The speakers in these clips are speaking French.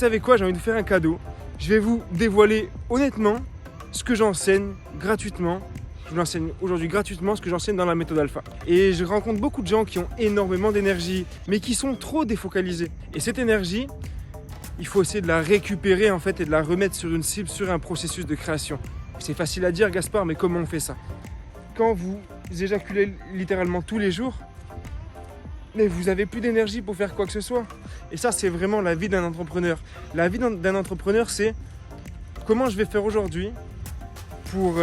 Vous savez quoi, j'ai envie de vous faire un cadeau. Je vais vous dévoiler honnêtement ce que j'enseigne gratuitement. Je vous enseigne aujourd'hui gratuitement ce que j'enseigne dans la méthode alpha. Et je rencontre beaucoup de gens qui ont énormément d'énergie, mais qui sont trop défocalisés. Et cette énergie, il faut essayer de la récupérer en fait et de la remettre sur une cible, sur un processus de création. C'est facile à dire, Gaspard, mais comment on fait ça? Quand vous éjaculez littéralement tous les jours, mais vous n'avez plus d'énergie pour faire quoi que ce soit. Et ça, c'est vraiment la vie d'un entrepreneur. La vie d'un entrepreneur, c'est comment je vais faire aujourd'hui pour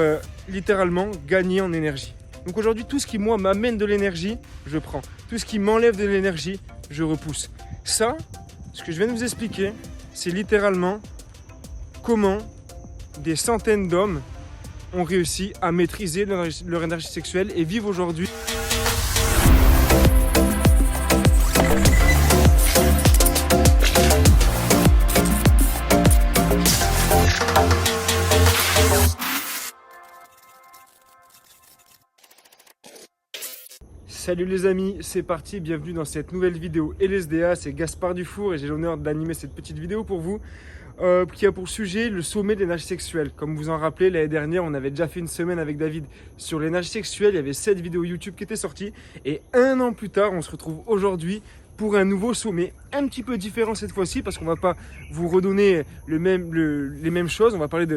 littéralement gagner en énergie. Donc aujourd'hui, tout ce qui, moi, m'amène de l'énergie, je prends. Tout ce qui m'enlève de l'énergie, je repousse. Ça, ce que je viens de vous expliquer, c'est littéralement comment des centaines d'hommes ont réussi à maîtriser leur énergie sexuelle et vivent aujourd'hui. Salut les amis, c'est parti, bienvenue dans cette nouvelle vidéo LSDA, c'est Gaspard Dufour et j'ai l'honneur d'animer cette petite vidéo pour vous qui a pour sujet le sommet de l'énergie sexuelle. Comme vous en rappelez, l'année dernière, on avait déjà fait une semaine avec David sur l'énergie sexuelle, il y avait 7 vidéos YouTube qui étaient sorties et un an plus tard, on se retrouve aujourd'hui pour un nouveau sommet, un petit peu différent cette fois-ci parce qu'on ne va pas vous redonner les mêmes choses, on va parler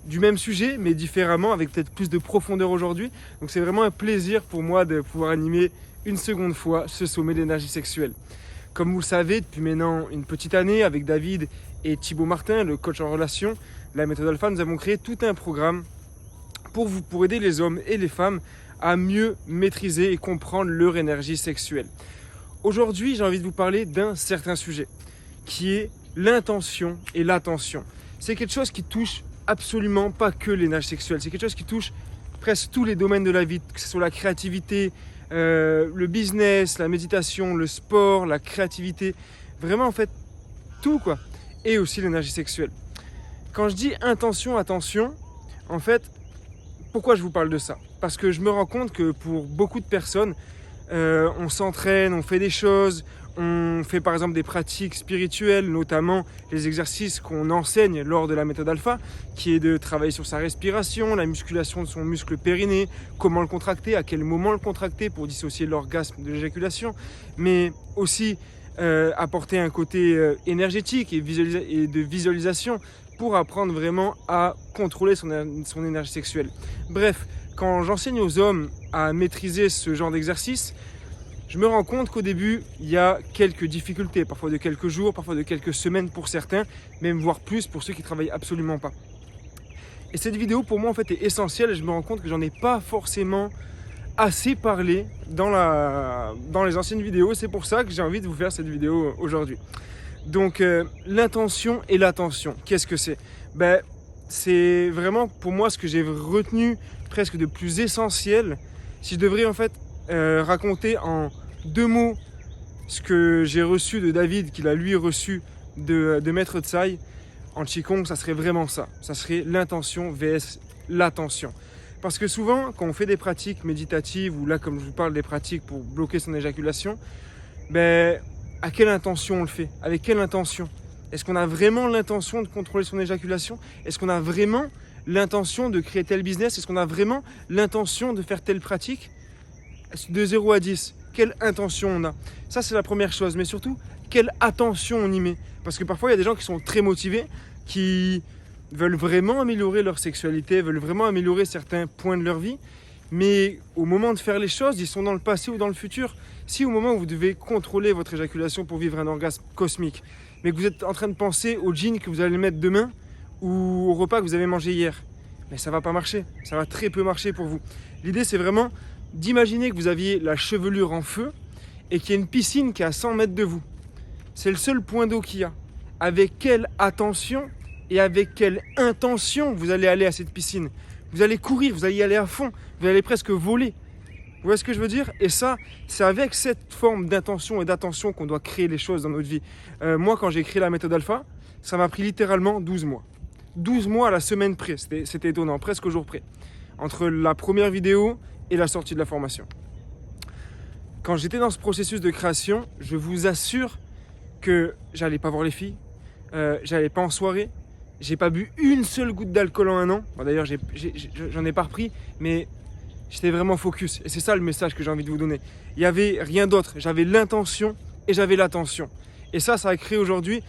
du même sujet, mais différemment, avec peut-être plus de profondeur aujourd'hui. Donc c'est vraiment un plaisir pour moi de pouvoir animer une seconde fois ce sommet d'énergie sexuelle. Comme vous le savez, depuis maintenant une petite année, avec David et Thibaut Martin, le coach en relation, la méthode alpha, nous avons créé tout un programme pour aider les hommes et les femmes à mieux maîtriser et comprendre leur énergie sexuelle. Aujourd'hui, j'ai envie de vous parler d'un certain sujet, qui est l'intention et l'attention. C'est quelque chose qui touche absolument pas que l'énergie sexuelle, c'est quelque chose qui touche presque tous les domaines de la vie, que ce soit la créativité, le business, la méditation, le sport, la créativité, vraiment en fait tout quoi, et aussi l'énergie sexuelle. Quand je dis intention, attention, en fait, pourquoi je vous parle de ça? Parce que je me rends compte que pour beaucoup de personnes, on s'entraîne, on fait des choses, on fait par exemple des pratiques spirituelles, notamment les exercices qu'on enseigne lors de la méthode alpha, qui est de travailler sur sa respiration, la musculation de son muscle périnée, comment le contracter, à quel moment le contracter pour dissocier l'orgasme de l'éjaculation, mais aussi apporter un côté énergétique et de visualisation pour apprendre vraiment à contrôler son énergie sexuelle. Bref, quand j'enseigne aux hommes à maîtriser ce genre d'exercice, je me rends compte qu'au début, il y a quelques difficultés, parfois de quelques jours, parfois de quelques semaines pour certains, même voire plus pour ceux qui ne travaillent absolument pas. Et cette vidéo, pour moi, en fait, est essentielle et je me rends compte que j'en ai pas forcément assez parlé dans les anciennes vidéos. C'est pour ça que j'ai envie de vous faire cette vidéo aujourd'hui. Donc, l'intention et l'attention, qu'est-ce que c'est? C'est vraiment, pour moi, ce que j'ai retenu presque de plus essentiel. Si je devrais, en fait, raconter en 2 mots ce que j'ai reçu de David, qu'il a lui reçu de Maître Tsai en Qigong, ça serait vraiment ça. Ça serait l'intention vs l'attention. Parce que souvent, quand on fait des pratiques méditatives, ou là, comme je vous parle des pratiques pour bloquer son éjaculation, à quelle intention on le fait? Avec quelle intention? Est-ce qu'on a vraiment l'intention de contrôler son éjaculation? Est-ce qu'on a vraiment l'intention de créer tel business? Est-ce qu'on a vraiment l'intention de faire telle pratique? De 0 à 10, quelle intention on a? Ça, c'est la première chose, mais surtout, quelle attention on y met? Parce que parfois, il y a des gens qui sont très motivés, qui veulent vraiment améliorer leur sexualité, veulent vraiment améliorer certains points de leur vie, mais au moment de faire les choses, ils sont dans le passé ou dans le futur. Si au moment où vous devez contrôler votre éjaculation pour vivre un orgasme cosmique, mais que vous êtes en train de penser au jean que vous allez mettre demain ou au repas que vous avez mangé hier, mais ça ne va pas marcher, ça va très peu marcher pour vous. L'idée, c'est vraiment d'imaginer que vous aviez la chevelure en feu et qu'il y a une piscine qui est à 100 mètres de vous. C'est le seul point d'eau qu'il y a. Avec quelle attention et avec quelle intention vous allez aller à cette piscine? Vous allez courir, vous allez y aller à fond, vous allez presque voler. Vous voyez ce que je veux dire? Et ça, c'est avec cette forme d'intention et d'attention qu'on doit créer les choses dans notre vie. Moi, quand j'ai créé la méthode alpha, ça m'a pris littéralement 12 mois. 12 mois à la semaine près, c'était étonnant, presque au jour près. Entre la première vidéo et la sortie de la formation. Quand j'étais dans ce processus de création, je vous assure que j'allais pas voir les filles, j'allais pas en soirée, j'ai pas bu une seule goutte d'alcool en un an. Bon, d'ailleurs, j'en ai pas repris, mais j'étais vraiment focus. Et c'est ça le message que j'ai envie de vous donner. Il n'y avait rien d'autre. J'avais l'intention et j'avais l'attention. Et ça a créé aujourd'hui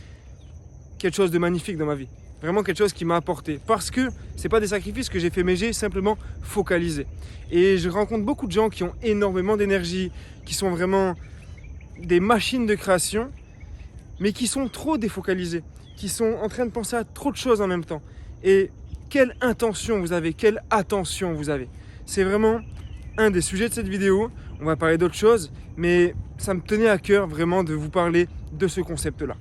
quelque chose de magnifique dans ma vie. Vraiment quelque chose qui m'a apporté. Parce que c'est pas des sacrifices que j'ai fait, mais j'ai simplement focalisé. Et je rencontre beaucoup de gens qui ont énormément d'énergie, qui sont vraiment des machines de création, mais qui sont trop défocalisés, qui sont en train de penser à trop de choses en même temps. Et quelle intention vous avez, quelle attention vous avez. C'est vraiment un des sujets de cette vidéo. On va parler d'autres choses, mais ça me tenait à cœur vraiment de vous parler de ce concept-là.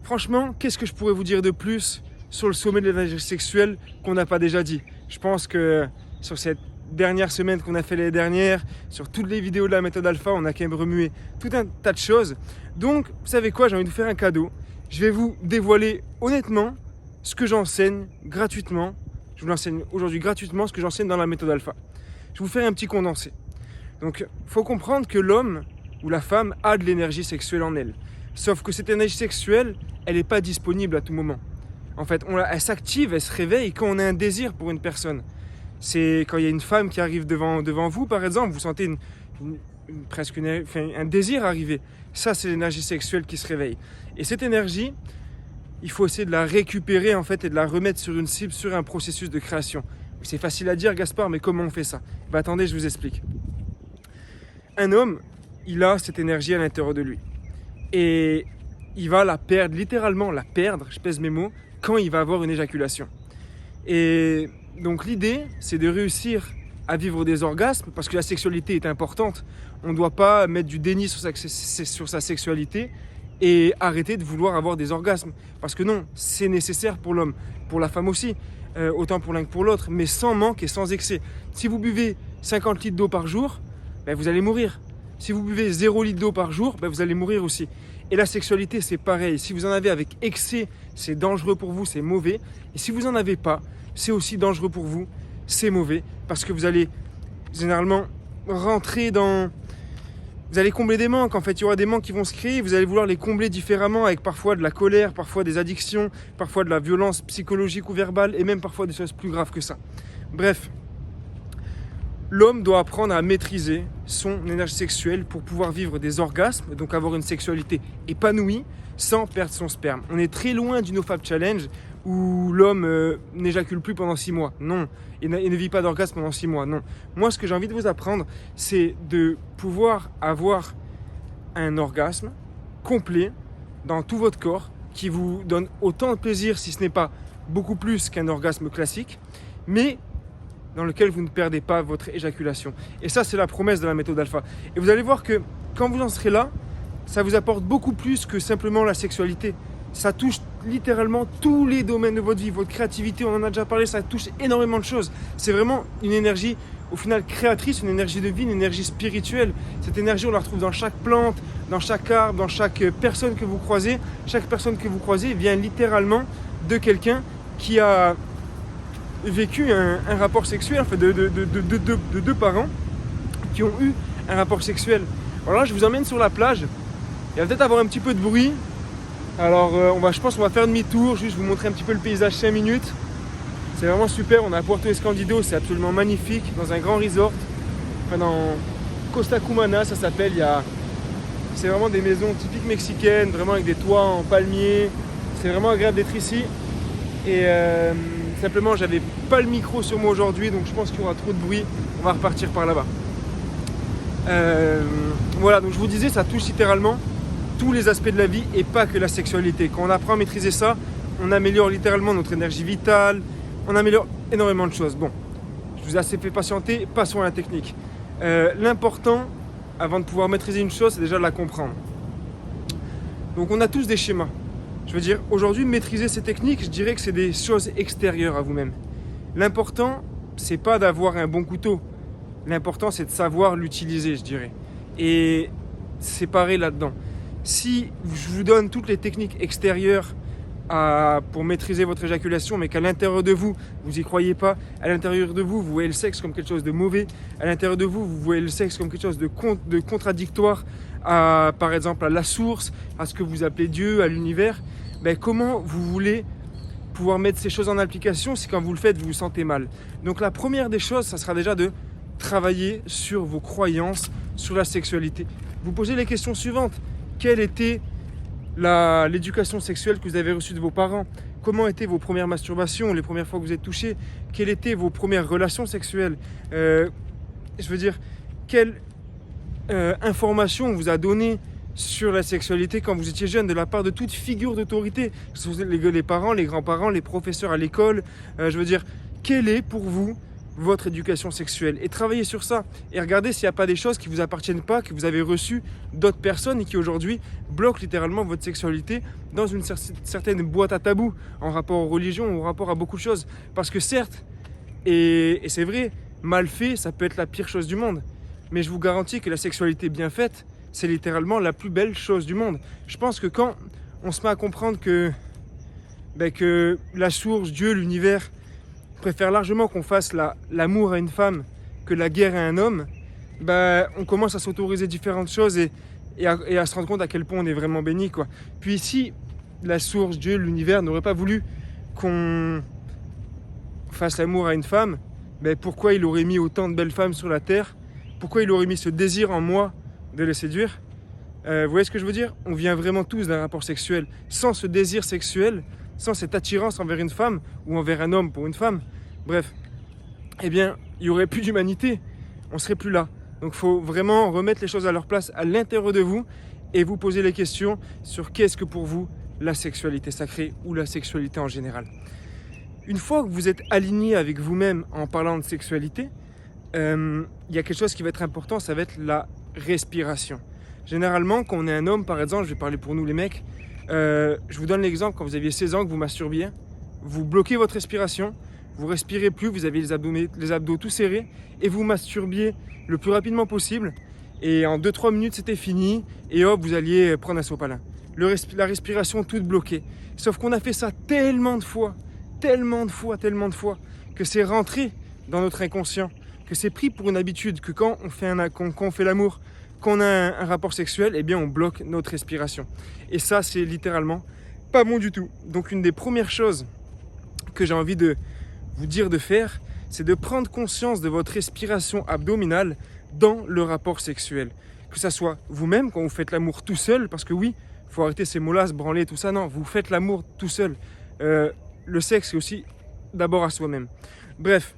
Franchement, qu'est-ce que je pourrais vous dire de plus sur le sommet de l'énergie sexuelle qu'on n'a pas déjà dit? Je pense que sur cette dernière semaine qu'on a fait l'année dernière, sur toutes les vidéos de la méthode alpha, on a quand même remué tout un tas de choses. Donc, vous savez quoi, j'ai envie de vous faire un cadeau. Je vais vous dévoiler honnêtement ce que j'enseigne gratuitement. Je vous l'enseigne aujourd'hui gratuitement, ce que j'enseigne dans la méthode alpha. Je vais vous faire un petit condensé. Donc, il faut comprendre que l'homme ou la femme a de l'énergie sexuelle en elle. Sauf que cette énergie sexuelle, elle n'est pas disponible à tout moment. En fait, elle s'active, elle se réveille quand on a un désir pour une personne. C'est quand il y a une femme qui arrive devant vous, par exemple, vous sentez un désir arriver. Ça, c'est l'énergie sexuelle qui se réveille. Et cette énergie, il faut essayer de la récupérer en fait et de la remettre sur une cible, sur un processus de création. C'est facile à dire, Gaspard, mais comment on fait ça? Attendez, je vous explique. Un homme, il a cette énergie à l'intérieur de lui. Et il va la perdre, littéralement la perdre, je pèse mes mots, quand il va avoir une éjaculation. Et donc l'idée, c'est de réussir à vivre des orgasmes, parce que la sexualité est importante. On ne doit pas mettre du déni sur sa sexualité et arrêter de vouloir avoir des orgasmes. Parce que non, c'est nécessaire pour l'homme, pour la femme aussi, autant pour l'un que pour l'autre, mais sans manque et sans excès. Si vous buvez 50 litres d'eau par jour, vous allez mourir. Si vous buvez 0 litre d'eau par jour, vous allez mourir aussi. Et la sexualité, c'est pareil. Si vous en avez avec excès, c'est dangereux pour vous, c'est mauvais. Et si vous n'en avez pas, c'est aussi dangereux pour vous, c'est mauvais. Parce que vous allez généralement rentrer dans... Vous allez combler des manques. En fait, il y aura des manques qui vont se créer. Vous allez vouloir les combler différemment avec parfois de la colère, parfois des addictions, parfois de la violence psychologique ou verbale et même parfois des choses plus graves que ça. Bref. L'homme doit apprendre à maîtriser son énergie sexuelle pour pouvoir vivre des orgasmes, donc avoir une sexualité épanouie sans perdre son sperme. On est très loin du NoFap Challenge où l'homme n'éjacule plus pendant 6 mois. Non, il ne vit pas d'orgasme pendant 6 mois. Non. Moi, ce que j'ai envie de vous apprendre, c'est de pouvoir avoir un orgasme complet dans tout votre corps qui vous donne autant de plaisir, si ce n'est pas beaucoup plus qu'un orgasme classique, mais dans lequel vous ne perdez pas votre éjaculation. Et ça, c'est la promesse de la méthode alpha. Et vous allez voir que quand vous en serez là, ça vous apporte beaucoup plus que simplement la sexualité. Ça touche littéralement tous les domaines de votre vie, votre créativité, on en a déjà parlé, ça touche énormément de choses. C'est vraiment une énergie, au final, créatrice, une énergie de vie, une énergie spirituelle. Cette énergie, on la retrouve dans chaque plante, dans chaque arbre, dans chaque personne que vous croisez. Chaque personne que vous croisez vient littéralement de quelqu'un qui a vécu un rapport sexuel, en fait, de deux parents qui ont eu un rapport sexuel. Alors là, je vous emmène sur la plage. Il va peut-être avoir un petit peu de bruit. Alors, je pense qu'on va faire demi-tour, juste vous montrer un petit peu le paysage 5 minutes. C'est vraiment super. On est à Puerto Escondido, c'est absolument magnifique, dans un grand resort. Enfin, dans Costa Cumana, ça s'appelle. C'est vraiment des maisons typiques mexicaines, vraiment avec des toits en palmier. C'est vraiment agréable d'être ici. Et simplement, j'avais pas le micro sur moi aujourd'hui, donc je pense qu'il y aura trop de bruit. On va repartir par là-bas. Voilà, donc je vous disais, ça touche littéralement tous les aspects de la vie et pas que la sexualité. Quand on apprend à maîtriser ça, on améliore littéralement notre énergie vitale, on améliore énormément de choses. Bon, je vous ai assez fait patienter, passons à la technique. L'important, avant de pouvoir maîtriser une chose, c'est déjà de la comprendre. Donc on a tous des schémas. Je veux dire, aujourd'hui, maîtriser ces techniques, je dirais que c'est des choses extérieures à vous-même. L'important, c'est pas d'avoir un bon couteau. L'important, c'est de savoir l'utiliser, je dirais. Et c'est pareil là-dedans. Si je vous donne toutes les techniques extérieures pour maîtriser votre éjaculation, mais qu'à l'intérieur de vous, vous n'y croyez pas, à l'intérieur de vous, vous voyez le sexe comme quelque chose de mauvais, à l'intérieur de vous, vous voyez le sexe comme quelque chose de contradictoire, par exemple à la source, à ce que vous appelez Dieu, à l'univers, ben, comment vous voulez pouvoir mettre ces choses en application si quand vous le faites, vous vous sentez mal? Donc la première des choses, ça sera déjà de travailler sur vos croyances, sur la sexualité. Vous posez les questions suivantes. Quelle était l'éducation sexuelle que vous avez reçue de vos parents? Comment étaient vos premières masturbations, les premières fois que vous êtes touché? Quelles étaient vos premières relations sexuelles? Je veux dire, quelle information on vous a donné sur la sexualité quand vous étiez jeune, de la part de toute figure d'autorité, que ce soit les parents, les grands-parents, les professeurs à l'école. Je veux dire, quelle est pour vous votre éducation sexuelle? Et travaillez sur ça. Et regardez s'il n'y a pas des choses qui ne vous appartiennent pas, que vous avez reçues d'autres personnes et qui aujourd'hui bloquent littéralement votre sexualité dans une certaine boîte à tabous en rapport aux religions, en rapport à beaucoup de choses. Parce que certes, et c'est vrai, mal fait, ça peut être la pire chose du monde. Mais je vous garantis que la sexualité bien faite, c'est littéralement la plus belle chose du monde. Je pense que quand on se met à comprendre que la source, Dieu, l'univers, préfère largement qu'on fasse l'amour à une femme que la guerre à un homme, on commence à s'autoriser différentes choses et à se rendre compte à quel point on est vraiment béni, quoi. Puis si la source, Dieu, l'univers n'aurait pas voulu qu'on fasse l'amour à une femme, pourquoi il aurait mis autant de belles femmes sur la terre? Pourquoi il aurait mis ce désir en moi de les séduire? Vous voyez ce que je veux dire? On vient vraiment tous d'un rapport sexuel. Sans ce désir sexuel, sans cette attirance envers une femme ou envers un homme pour une femme, bref, eh bien, il n'y aurait plus d'humanité. On ne serait plus là. Donc il faut vraiment remettre les choses à leur place à l'intérieur de vous et vous poser les questions sur qu'est-ce que pour vous la sexualité sacrée ou la sexualité en général. Une fois que vous êtes aligné avec vous-même en parlant de sexualité, il y a quelque chose qui va être important, ça va être la respiration. Généralement, quand on est un homme, par exemple, je vais parler pour nous les mecs, je vous donne l'exemple, quand vous aviez 16 ans, que vous masturbiez, vous bloquez votre respiration, vous respirez plus, vous avez les abdos tout serrés, et vous masturbiez le plus rapidement possible, et en 2-3 minutes c'était fini, et hop, vous alliez prendre un sopalin. La respiration toute bloquée. Sauf qu'on a fait ça tellement de fois, que c'est rentré dans notre inconscient, que c'est pris pour une habitude, que quand on fait l'amour, qu'on a un rapport sexuel, eh bien on bloque notre respiration. Et ça, c'est littéralement pas bon du tout. Donc une des premières choses que j'ai envie de vous dire de faire, c'est de prendre conscience de votre respiration abdominale dans le rapport sexuel. Que ça soit vous-même quand vous faites l'amour tout seul, parce que oui, il faut arrêter ces mots-là, se branler, tout ça. Non, vous faites l'amour tout seul. Le sexe, c'est aussi d'abord à soi-même. Bref,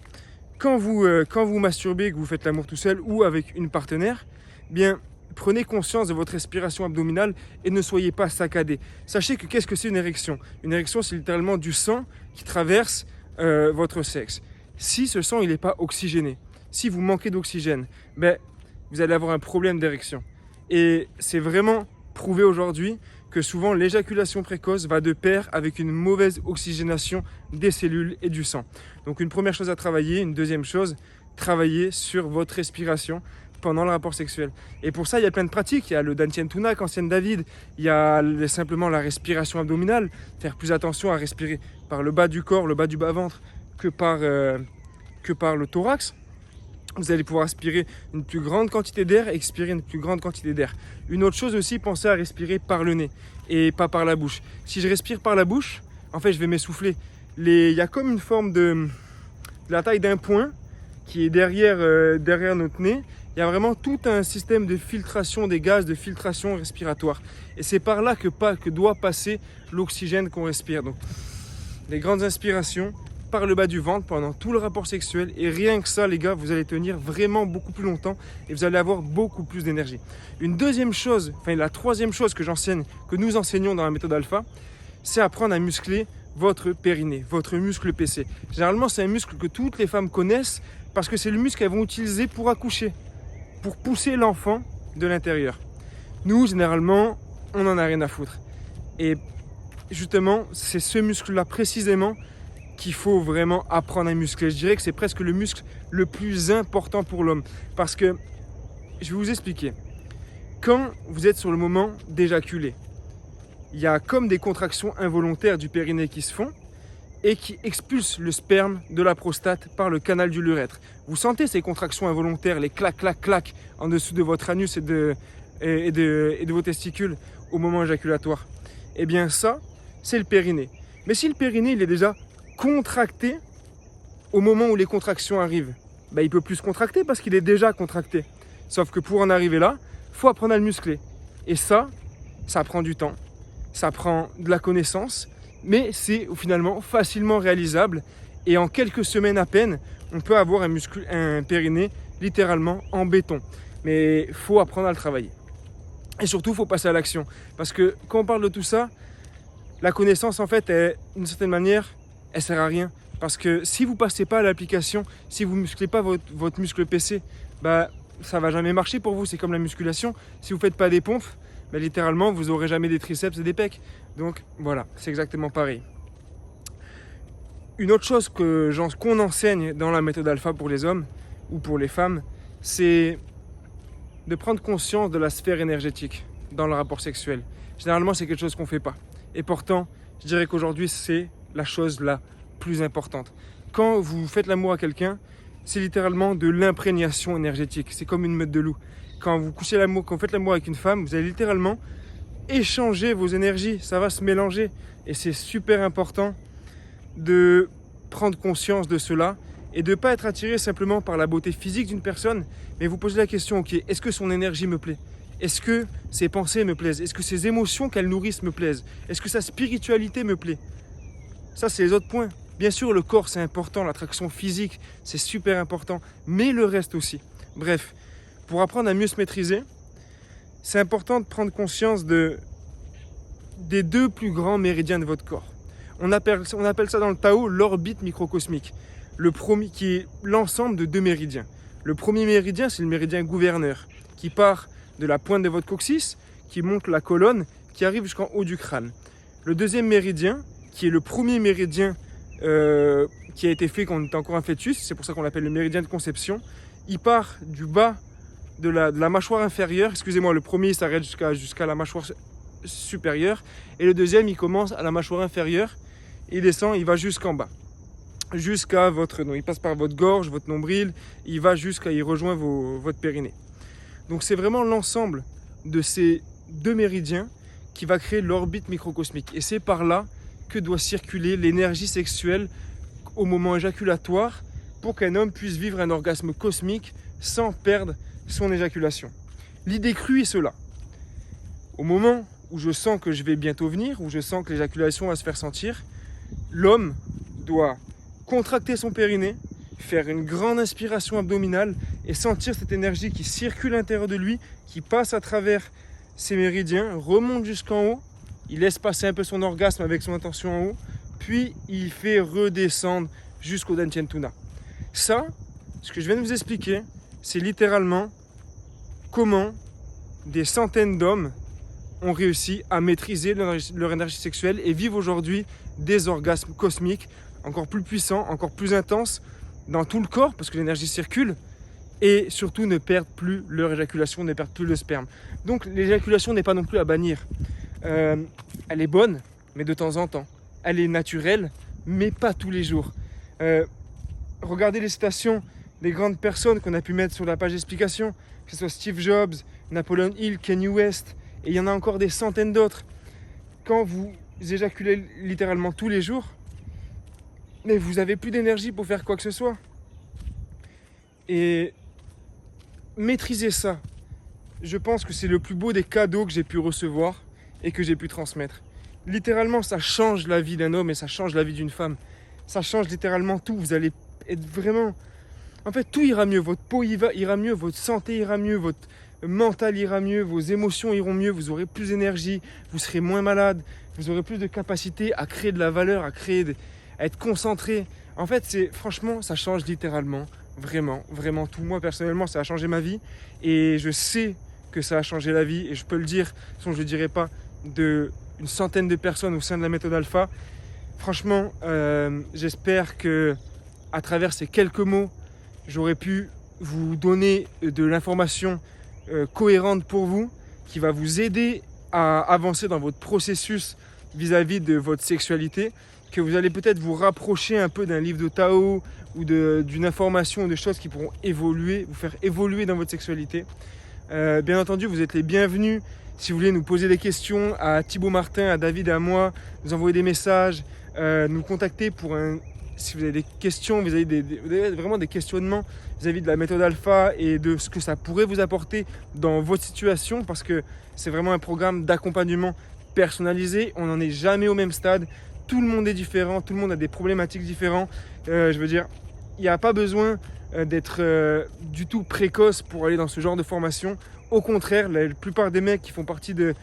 quand vous masturbez, que vous faites l'amour tout seul ou avec une partenaire, bien, prenez conscience de votre respiration abdominale et ne soyez pas saccadé. Sachez que qu'est-ce que c'est une érection? Une érection, c'est littéralement du sang qui traverse votre sexe. Si ce sang il n'est pas oxygéné, si vous manquez d'oxygène, vous allez avoir un problème d'érection. Et c'est vraiment prouvé aujourd'hui que souvent l'éjaculation précoce va de pair avec une mauvaise oxygénation des cellules et du sang. Donc une première chose à travailler, une deuxième chose, travailler sur votre respiration pendant le rapport sexuel. Et pour ça, il y a plein de pratiques. Il y a le Dantian Tunak, ancienne David. Il y a simplement la respiration abdominale. Faire plus attention à respirer par le bas du corps, le bas du bas-ventre, que par le thorax. Vous allez pouvoir aspirer une plus grande quantité d'air et expirer une plus grande quantité d'air. Une autre chose aussi, pensez à respirer par le nez et pas par la bouche. Si je respire par la bouche, en fait, je vais m'essouffler. Il y a comme une forme de la taille d'un poing qui est derrière notre nez. Il y a vraiment tout un système de filtration des gaz, de filtration respiratoire. Et c'est par là que doit passer l'oxygène qu'on respire. Donc, les grandes inspirations par le bas du ventre pendant tout le rapport sexuel. Et rien que ça, les gars, vous allez tenir vraiment beaucoup plus longtemps et vous allez avoir beaucoup plus d'énergie. Une deuxième chose, la troisième chose que nous enseignons dans la méthode alpha, c'est apprendre à muscler votre périnée, votre muscle PC. Généralement, c'est un muscle que toutes les femmes connaissent parce que c'est le muscle qu'elles vont utiliser pour accoucher, pour pousser l'enfant de l'intérieur. Nous, généralement, on n'en a rien à foutre. Et justement, c'est ce muscle-là précisément qu'il faut vraiment apprendre à muscler. Je dirais que c'est presque le muscle le plus important pour l'homme. Parce que, je vais vous expliquer, quand vous êtes sur le moment d'éjaculer, il y a comme des contractions involontaires du périnée qui se font et qui expulsent le sperme de la prostate par le canal de l'urètre. Vous sentez ces contractions involontaires, les clac, clac, clac en dessous de votre anus et de vos testicules au moment éjaculatoire. Eh bien ça, c'est le périnée. Mais si le périnée il est déjà contracté au moment où les contractions arrivent, il ne peut plus se contracter parce qu'il est déjà contracté. Sauf que pour en arriver là, il faut apprendre à le muscler. Et ça prend du temps, ça prend de la connaissance, mais c'est finalement facilement réalisable. Et en quelques semaines à peine, on peut avoir un périnée littéralement en béton. Mais il faut apprendre à le travailler. Et surtout, il faut passer à l'action. Parce que quand on parle de tout ça, la connaissance, en fait, d'une certaine manière, elle ne sert à rien. Parce que si vous ne passez pas à l'application, si vous ne musclez pas votre muscle PC, ça ne va jamais marcher pour vous. C'est comme la musculation. Si vous ne faites pas des pompes, littéralement, vous n'aurez jamais des triceps et des pecs. Donc voilà, c'est exactement pareil. Une autre chose qu'on enseigne dans la méthode alpha pour les hommes ou pour les femmes, c'est de prendre conscience de la sphère énergétique dans le rapport sexuel. Généralement, c'est quelque chose qu'on ne fait pas. Et pourtant, je dirais qu'aujourd'hui, c'est la chose la plus importante. Quand vous faites l'amour à quelqu'un, c'est littéralement de l'imprégnation énergétique. C'est comme une meute de loup. Quand vous faites l'amour avec une femme, vous allez littéralement échanger vos énergies. Ça va se mélanger. Et c'est super important de prendre conscience de cela et de ne pas être attiré simplement par la beauté physique d'une personne, mais vous posez la question, ok, est-ce que son énergie me plaît? Est-ce que ses pensées me plaisent? Est-ce que ses émotions qu'elle nourrissent me plaisent? Est-ce que sa spiritualité me plaît? Ça, c'est les autres points. Bien sûr, le corps, c'est important, l'attraction physique, c'est super important, mais le reste aussi. Bref, pour apprendre à mieux se maîtriser, c'est important de prendre conscience des deux plus grands méridiens de votre corps. On appelle ça dans le Tao l'orbite microcosmique, le premier, qui est l'ensemble de deux méridiens. Le premier méridien, c'est le méridien gouverneur, qui part de la pointe de votre coccyx, qui monte la colonne, qui arrive jusqu'en haut du crâne. Le deuxième méridien, qui est le premier méridien qui a été fait quand on était encore un fœtus, c'est pour ça qu'on l'appelle le méridien de conception, il part du bas de la mâchoire inférieure, excusez-moi, le premier s'arrête jusqu'à la mâchoire supérieure, et le deuxième il commence à la mâchoire inférieure, il descend, il va jusqu'en bas, jusqu'à votre nom, il passe par votre gorge, votre nombril, il rejoint votre périnée. Donc c'est vraiment l'ensemble de ces deux méridiens qui va créer l'orbite microcosmique, et c'est par là que doit circuler l'énergie sexuelle au moment éjaculatoire pour qu'un homme puisse vivre un orgasme cosmique sans perdre son éjaculation. L'idée crue est cela. Au moment où je sens que je vais bientôt venir, où je sens que l'éjaculation va se faire sentir, l'homme doit contracter son périnée, faire une grande inspiration abdominale et sentir cette énergie qui circule à l'intérieur de lui, qui passe à travers ses méridiens, remonte jusqu'en haut, il laisse passer un peu son orgasme avec son intention en haut, puis il fait redescendre jusqu'au Dantian Tuna. Ça, ce que je viens de vous expliquer, c'est littéralement comment des centaines d'hommes ont réussi à maîtriser leur énergie sexuelle et vivent aujourd'hui des orgasmes cosmiques encore plus puissants, encore plus intenses dans tout le corps parce que l'énergie circule et surtout ne perdent plus leur éjaculation, ne perdent plus le sperme. Donc l'éjaculation n'est pas non plus à bannir. Elle est bonne, mais de temps en temps. Elle est naturelle, mais pas tous les jours. Regardez les citations des grandes personnes qu'on a pu mettre sur la page d'explication, que ce soit Steve Jobs, Napoleon Hill, Kanye West, et il y en a encore des centaines d'autres. Quand vous éjaculez littéralement tous les jours, mais vous n'avez plus d'énergie pour faire quoi que ce soit. Et maîtriser ça, je pense que c'est le plus beau des cadeaux que j'ai pu recevoir et que j'ai pu transmettre. Littéralement, ça change la vie d'un homme et ça change la vie d'une femme. Ça change littéralement tout. Vous allez être vraiment... En fait, tout ira mieux. Votre peau ira mieux, votre santé ira mieux, votre mental ira mieux, vos émotions iront mieux, vous aurez plus d'énergie, vous serez moins malade, vous aurez plus de capacité à créer de la valeur, à être concentré. En fait, franchement, ça change littéralement, vraiment, vraiment tout. Moi, personnellement, ça a changé ma vie et je sais que ça a changé la vie et je peux le dire, sinon je ne le dirai pas, d'une centaine de personnes au sein de la méthode alpha. Franchement, j'espère que à travers ces quelques mots, j'aurais pu vous donner de l'information cohérente pour vous, qui va vous aider à avancer dans votre processus vis-à-vis de votre sexualité, que vous allez peut-être vous rapprocher un peu d'un livre de Tao ou d'une information ou de choses qui pourront évoluer, vous faire évoluer dans votre sexualité. Bien entendu, vous êtes les bienvenus. Si vous voulez nous poser des questions à Thibaut Martin, à David et à moi, nous envoyer des messages, nous contacter pour si vous avez des questions, vous avez vraiment des questionnements vis-à-vis de la méthode alpha et de ce que ça pourrait vous apporter dans votre situation, parce que c'est vraiment un programme d'accompagnement personnalisé. On n'en est jamais au même stade. Tout le monde est différent, tout le monde a des problématiques différentes. Je veux dire, il n'y a pas besoin d'être du tout précoce pour aller dans ce genre de formation. Au contraire, la plupart des mecs qui font partie de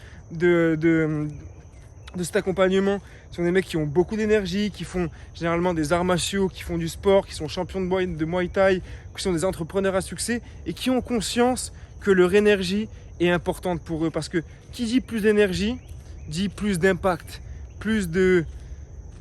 cet accompagnement sont des mecs qui ont beaucoup d'énergie, qui font généralement des arts martiaux, qui font du sport, qui sont champions de Muay Thai, qui sont des entrepreneurs à succès et qui ont conscience que leur énergie est importante pour eux. Parce que qui dit plus d'énergie, dit plus d'impact, plus de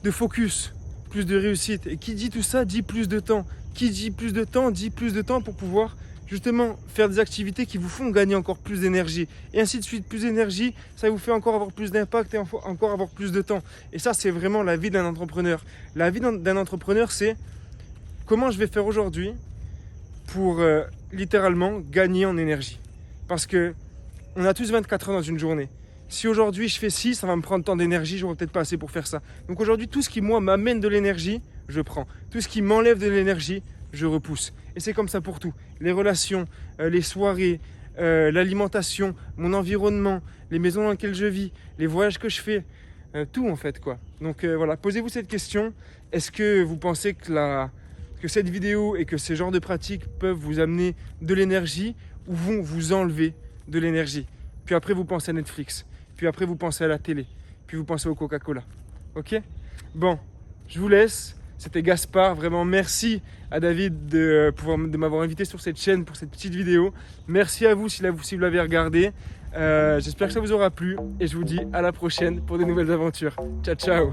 focus, plus de réussite. Et qui dit tout ça, dit plus de temps. Qui dit plus de temps, dit plus de temps pour pouvoir justement faire des activités qui vous font gagner encore plus d'énergie. Et ainsi de suite, plus d'énergie, ça vous fait encore avoir plus d'impact et encore avoir plus de temps. Et ça, c'est vraiment la vie d'un entrepreneur. La vie d'un entrepreneur, c'est comment je vais faire aujourd'hui pour littéralement gagner en énergie. Parce que on a tous 24 heures dans une journée. Si aujourd'hui je fais 6, ça va me prendre tant d'énergie, j'aurai peut-être pas assez pour faire ça. Donc aujourd'hui, tout ce qui moi m'amène de l'énergie, je prends. Tout ce qui m'enlève de l'énergie, je repousse. Et c'est comme ça pour tout. Les relations, les soirées, l'alimentation, mon environnement, les maisons dans lesquelles je vis, les voyages que je fais, tout en fait quoi. Donc voilà, posez-vous cette question. Est-ce que vous pensez que cette vidéo et que ces genres de pratiques peuvent vous amener de l'énergie ou vont vous enlever de l'énergie? Puis après vous pensez à Netflix, puis après vous pensez à la télé, puis vous pensez au Coca-Cola. Ok? Bon, je vous laisse. C'était Gaspard, vraiment merci à David de m'avoir invité sur cette chaîne pour cette petite vidéo. Merci à vous si vous l'avez regardé. J'espère que ça vous aura plu et je vous dis à la prochaine pour de nouvelles aventures. Ciao, ciao.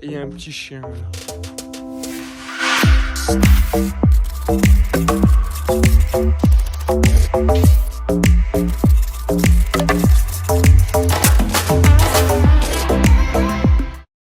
Et il y a un petit chien là.